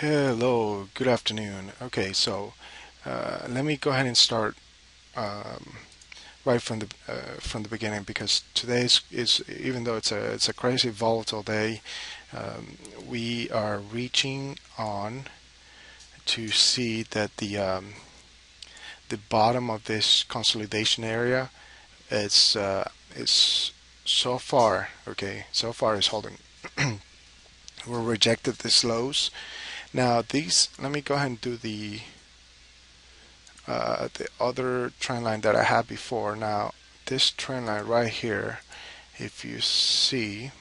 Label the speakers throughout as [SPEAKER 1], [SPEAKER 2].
[SPEAKER 1] Hello, good afternoon. Okay, so let me go ahead and start um, right from the beginning because today is even though it's a crazy volatile day, we are reaching on to see that the bottom of this consolidation area is so far so far is holding. We rejected these lows. Now these, let me go ahead and do the other trend line that I had before. Now this trend line right here, if you see,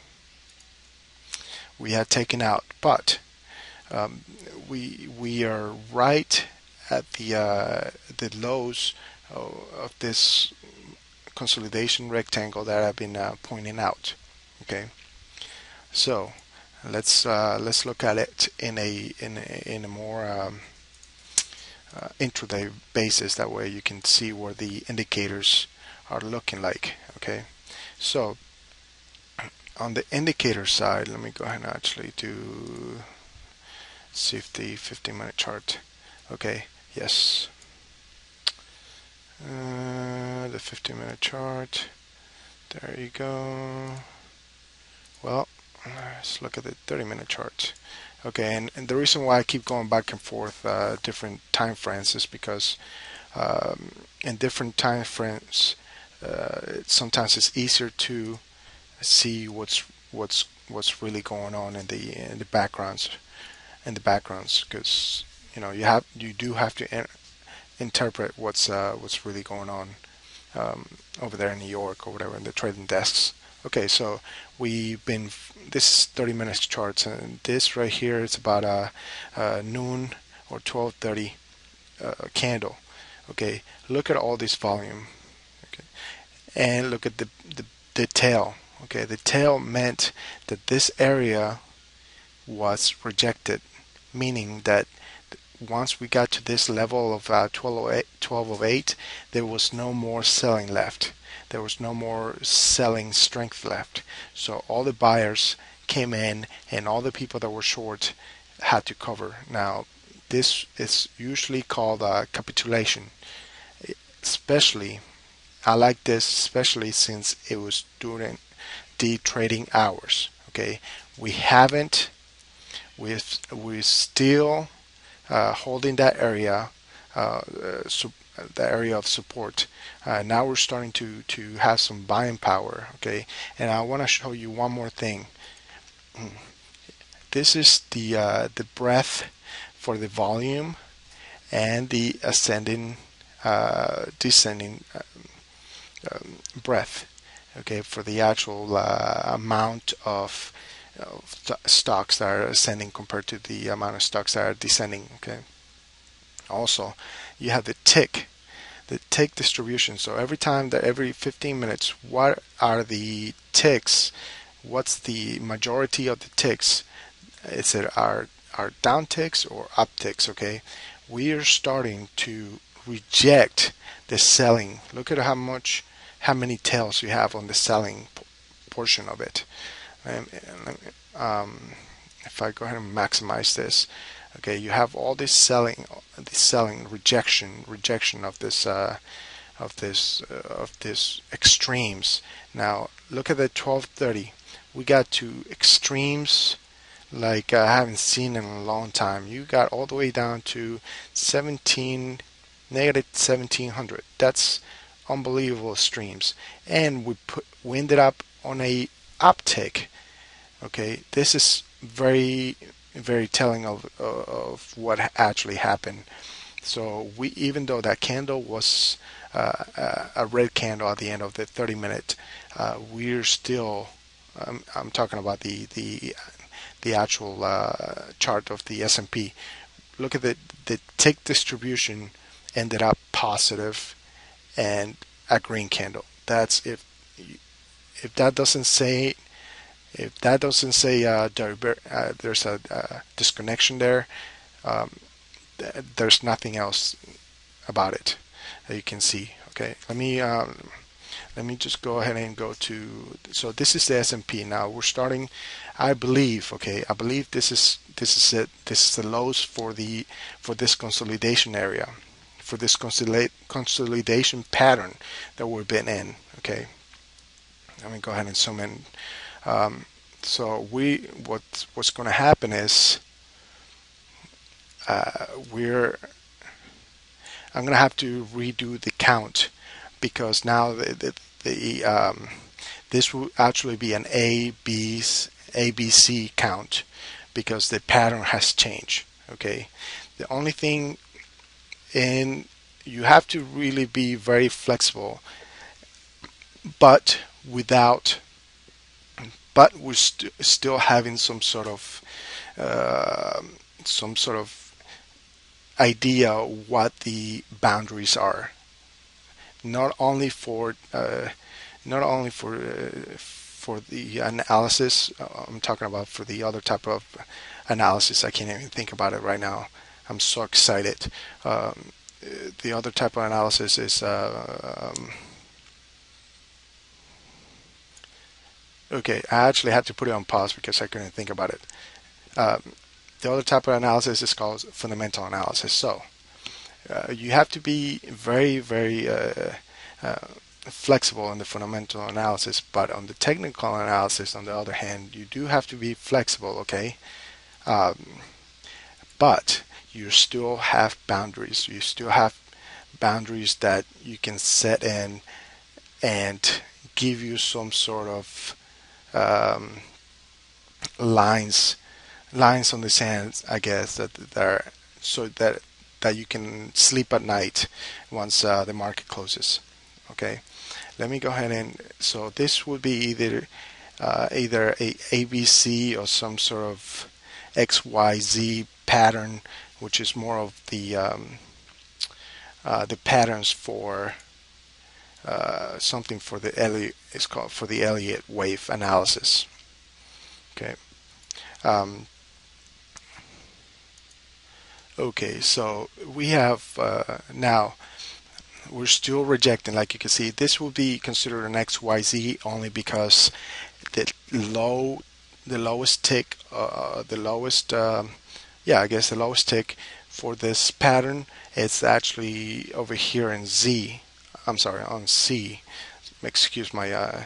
[SPEAKER 1] we had taken out, but um, we are right at the lows of this consolidation rectangle that I've been pointing out. Okay, so let's look at it in a more intraday basis. That way you can see where the indicators are looking like. Okay, so on the indicator side, let me go ahead and actually do see if the 15-minute chart. Okay, yes, the 15-minute chart. There you go. Well, let's look at the 30-minute chart. Okay, and the reason why I keep going back and forth different time frames is because in different time frames, sometimes it's easier to see what's really going on in the backgrounds because you do have to interpret what's really going on over there in New York or whatever in the trading desks. Okay, so we've been this is 30 minutes charts, and this right here is about a noon or 12:30 candle. Okay, look at all this volume. Okay, and look at the tail. Okay, the tail meant that this area was rejected, meaning that once we got to this level of 1208, there was no more selling left. There was no more selling strength left. So all the buyers came in, and all the people that were short had to cover. Now, this is usually called a capitulation. Especially, I like this, especially since it was during the trading hours. Okay, we haven't, we're still holding that area, the area of support. Now we're starting to have some buying power. Okay, and I want to show you one more thing. This is the breadth for the volume and the ascending, descending breadth. Okay, for the actual amount of stocks that are ascending compared to the amount of stocks that are descending. Okay. Also, you have the tick distribution. So every 15 minutes, what are the ticks? What's the majority of the ticks? Is it our down ticks or up ticks? Okay, we are starting to reject the selling. Look at how many tails you have on the selling portion of it. Um, if I go ahead and maximize this, okay, you have all this selling rejection of this extremes. Now look at the 1230. We got to extremes like I haven't seen in a long time. You got all the way down to 17 negative 1700. That's unbelievable extremes, and we ended up on a uptick. Okay, this is very telling of what actually happened. So we, even though that candle was a red candle at the end of the 30-minute, we're still. I'm talking about the actual chart of the SnP. Look at the tick distribution ended up positive and a green candle. That's if that doesn't say there's a disconnection there, um, there's nothing else about it that you can see. Okay, let me just go ahead and go to. So this is the SnP. Now we're starting. I believe. Okay, I believe This is it. This is the lows for this consolidation area, for this consolidation pattern that we've been in. Okay, let me go ahead and zoom in. So what's going to happen is we're I'm going to have to redo the count, because now this will actually be an ABC count, because the pattern has changed. Okay, the only thing, and you have to really be very flexible, but without but we're still having some sort of idea what the boundaries are, not only for for the analysis. I'm talking about for the other type of analysis. I can't even think about it right now. I'm so excited. The other type of analysis is okay. I actually had to put it on pause because I couldn't think about it. The other type of analysis is called fundamental analysis. So you have to be very flexible in the fundamental analysis, but on the technical analysis, on the other hand, you do have to be flexible. Okay, but you still have boundaries. You still have boundaries that you can set in and give you some sort of lines on the sand, I guess, that are so that you can sleep at night once the market closes. Okay, let me go ahead and so this would be either a ABC or some sort of XYZ pattern, which is more of the patterns for something for the Elliott, it's called for the Elliott wave analysis. Okay. Okay, so we have now we're still rejecting. Like you can see, this will be considered an XYZ only because the lowest tick, yeah, I guess the lowest tick for this pattern is actually over here in Z. I'm sorry, on C. Excuse my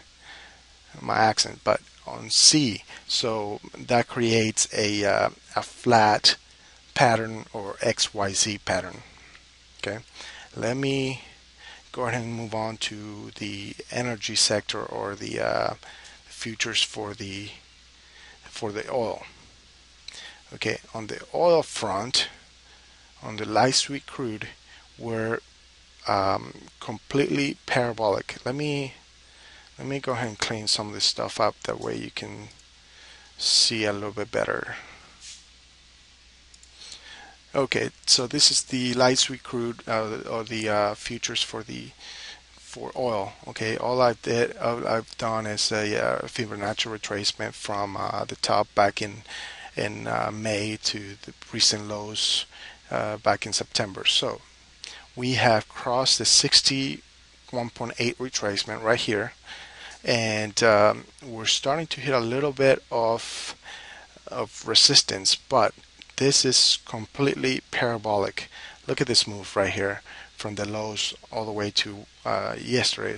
[SPEAKER 1] my accent, but on C. So that creates a flat pattern or XYZ pattern. Okay, let me go ahead and move on to the energy sector, or the futures for the oil. Okay, on the oil front, on the light sweet crude, we're completely parabolic. Let me go ahead and clean some of this stuff up, that way you can see a little bit better. Okay, so this is the light sweet crude, or the futures for oil. Okay, all I've done is a Fibonacci retracement from the top back in May to the recent lows back in September. So we have crossed the 61.8 retracement right here, and we're starting to hit a little bit of resistance, but this is completely parabolic. Look at this move right here, from the lows all the way to yesterday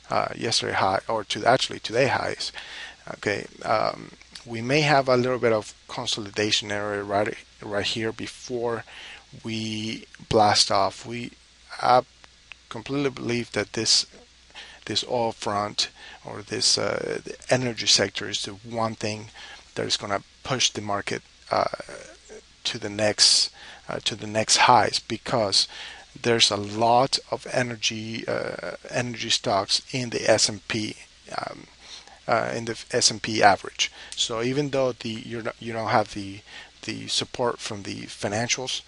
[SPEAKER 1] high, or to actually today highs. Okay, we may have a little bit of consolidation area right here before we blast off. I completely believe that this oil front, or this the energy sector, is the one thing that is going to push the market to the next highs, because there's a lot of energy stocks in the S&P, in the S&P average. So even though you don't have the support from the financials,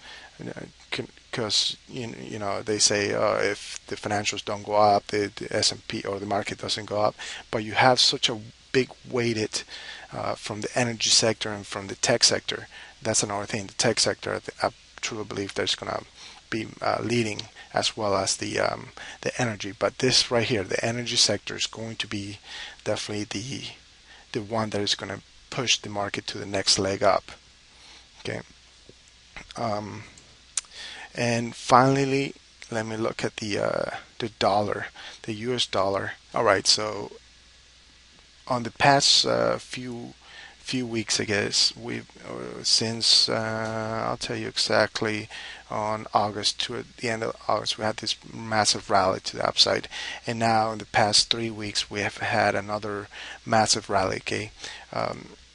[SPEAKER 1] because you know they say if the financials don't go up, the S&P or the market doesn't go up, but you have such a big weighted from the energy sector and from the tech sector. That's another thing. The tech sector, I truly believe there's going to be leading, as well as the energy. But this right here, the energy sector, is going to be definitely the one that is going to push the market to the next leg up. Okay. Um, and finally, let me look at the dollar, the US dollar. All right, so on the past few weeks, I guess we've since I'll tell you exactly, on August, to the end of August, we had this massive rally to the upside, and now in the past 3 weeks we have had another massive rally. Okay,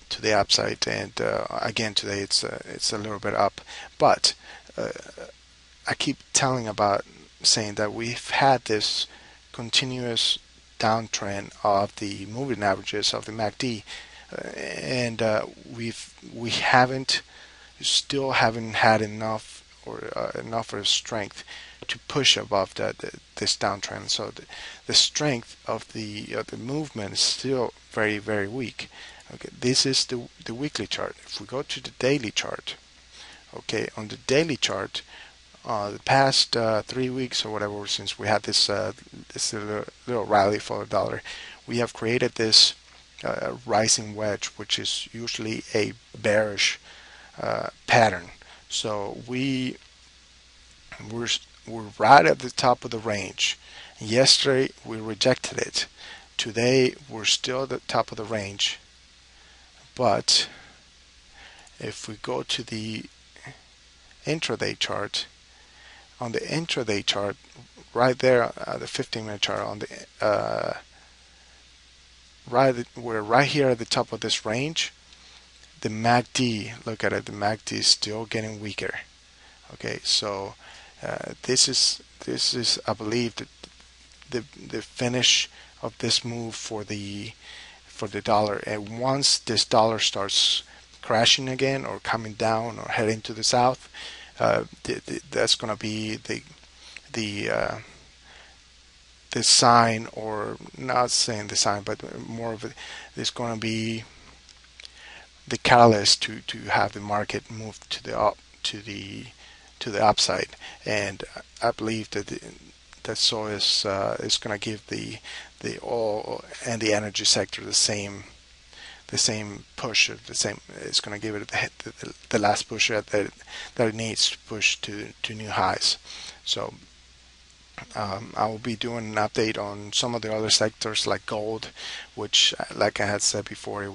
[SPEAKER 1] to the upside, and again today it's a little bit up, but uh, I keep telling about saying that we've had this continuous downtrend of the moving averages of the MACD, and we haven't still haven't had enough or enough of a strength to push above this downtrend. So the strength of the movement is still very weak. Okay, this is the weekly chart. If we go to the daily chart, okay, on the daily chart, the past 3 weeks or whatever, since we had this little rally for the dollar, we have created this rising wedge, which is usually a bearish pattern. So we're we're right at the top of the range. Yesterday we rejected it. Today we're still at the top of the range, but if we go to the intraday chart, on the intraday chart, right there, the 15-minute chart, on the we're right here at the top of this range. The MACD, look at it, the MACD is still getting weaker. Okay, so this is I believe the finish of this move for the dollar. And once this dollar starts crashing again or coming down or heading to the south, that's going to be the sign, or not saying the sign, but more of it is going to be the catalyst to have the market move to the up to the upside. And I believe that so is going to give the oil and the energy sector the same push, the same. It's going to give it the last push that it needs to push to new highs. So I will be doing an update on some of the other sectors like gold, which, like I had said before, it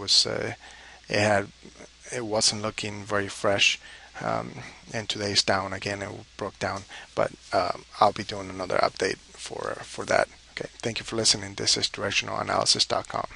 [SPEAKER 1] wasn't looking very fresh, and today's down again. It broke down, but I'll be doing another update for that. Okay, thank you for listening. This is directionalanalysis.com.